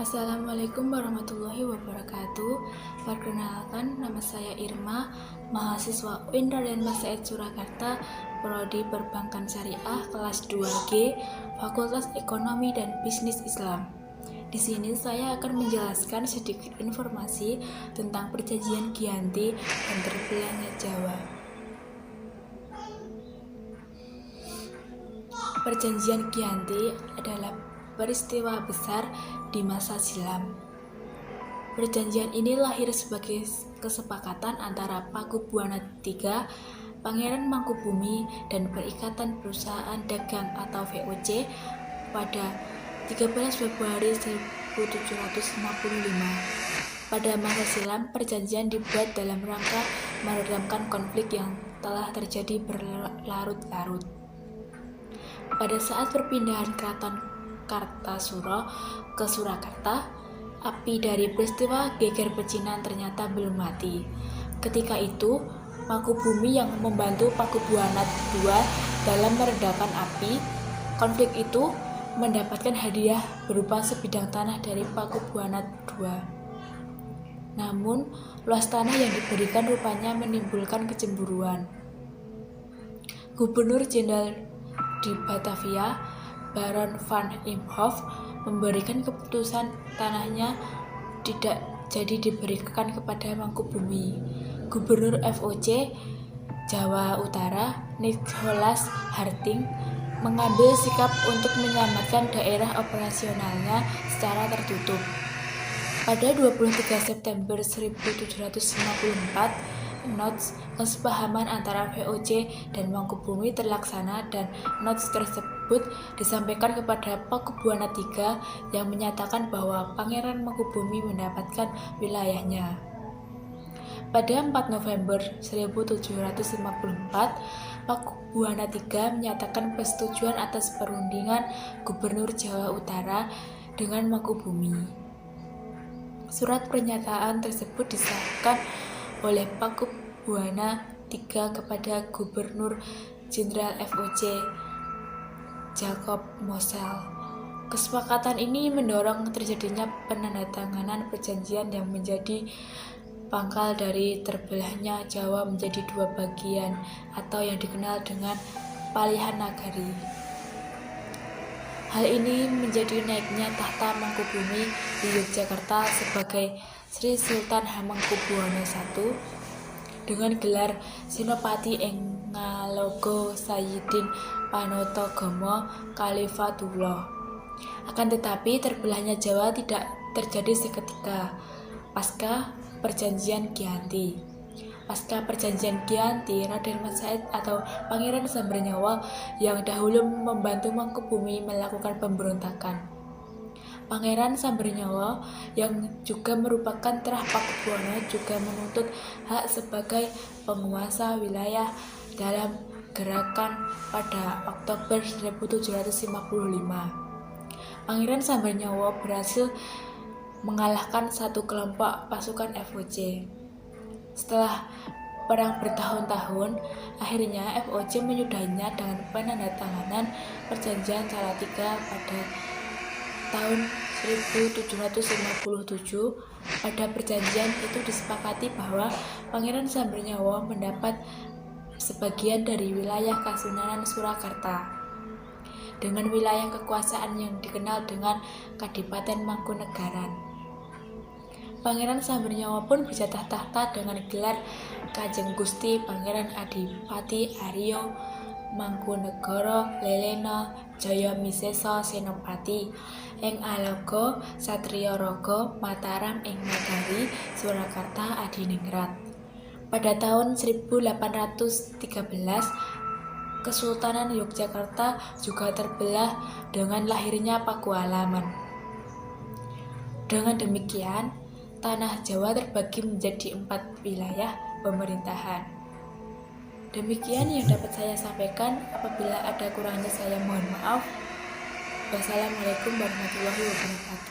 Assalamualaikum warahmatullahi wabarakatuh. Perkenalkan, nama saya Irma, mahasiswa UIN Raden Mas Said Surakarta, Prodi Perbankan Syariah kelas 2G, Fakultas Ekonomi dan Bisnis Islam. Di sini saya akan menjelaskan sedikit informasi tentang Perjanjian Giyanti dan terbelahnya Jawa. Perjanjian Giyanti adalah peristiwa besar di masa silam. Perjanjian ini lahir sebagai kesepakatan antara Pakubuwana III, Pangeran Mangkubumi, dan Perikatan Perusahaan Dagang atau VOC pada 13 Februari 1755. Pada masa silam, perjanjian dibuat dalam rangka meredamkan konflik yang telah terjadi berlarut-larut. Pada saat perpindahan Keraton Kartasura ke Surakarta, api dari peristiwa geger pecinan ternyata belum mati. Ketika itu, Mangkubumi yang membantu Pakubuwana II dalam meredakan api konflik itu mendapatkan hadiah berupa sebidang tanah dari Pakubuwana II. Namun, luas tanah yang diberikan rupanya menimbulkan kecemburuan. Gubernur Jenderal di Batavia, Baron van Imhoff, memberikan keputusan tanahnya tidak jadi diberikan kepada Mangkubumi. Gubernur VOC Jawa Utara, Nicholas Harting, mengambil sikap untuk menyelamatkan daerah operasionalnya secara tertutup. Pada 23 September 1754, notes kesepahaman antara VOC dan Mangkubumi terlaksana dan notes tersebut disampaikan kepada Pakubuwana III yang menyatakan bahwa Pangeran Mangkubumi mendapatkan wilayahnya. Pada 4 November 1754, Pakubuwana III menyatakan persetujuan atas perundingan Gubernur Jawa Utara dengan Mangkubumi. Surat pernyataan tersebut disahkan oleh Pakubuwana III kepada Gubernur Jenderal VOC Jacob Mosel. Kesepakatan ini mendorong terjadinya penandatanganan perjanjian yang menjadi pangkal dari terbelahnya Jawa menjadi dua bagian atau yang dikenal dengan Palihan Nagari. Hal ini menjadi naiknya tahta Mangkubumi di Yogyakarta sebagai Sri Sultan Hamengkubuwana I dengan gelar Senopati ing Ngaloga Sayyidin Panotagama Khalifatullah. Akan tetapi terbelahnya Jawa tidak terjadi seketika pasca Perjanjian Giyanti. Pasca Perjanjian Giyanti, Raden Mas Said atau Pangeran Sambernyawa yang dahulu membantu Mangkubumi melakukan pemberontakan. Pangeran Sambernyawa yang juga merupakan terah Pakubuwana juga menuntut hak sebagai penguasa wilayah dalam gerakan pada Oktober 1755. Pangeran Sambernyawa berhasil mengalahkan satu kelompok pasukan VOC. Setelah perang bertahun-tahun, akhirnya VOC menyudahinya dengan penandatanganan Perjanjian Salatiga pada tahun 1757. Pada perjanjian itu disepakati bahwa Pangeran Sambernyawa mendapat sebagian dari wilayah Kasunanan Surakarta dengan wilayah kekuasaan yang dikenal dengan Kadipaten Mangkunegaran. Pangeran Sambernyawa pun berjatah tahta dengan gelar Kanjeng Gusti Pangeran Adipati Arya Mangkunegara Lelena Jaya Misesa Senopati ing Alaga Satriya Raga Mataram ing Nagari Surakarta Adiningrat. Pada tahun 1813, Kesultanan Yogyakarta juga terbelah dengan lahirnya Pakualaman. Dengan demikian, tanah Jawa terbagi menjadi 4 wilayah pemerintahan. Demikian yang dapat saya sampaikan. Apabila ada kurangnya saya mohon maaf. Wassalamualaikum warahmatullahi wabarakatuh.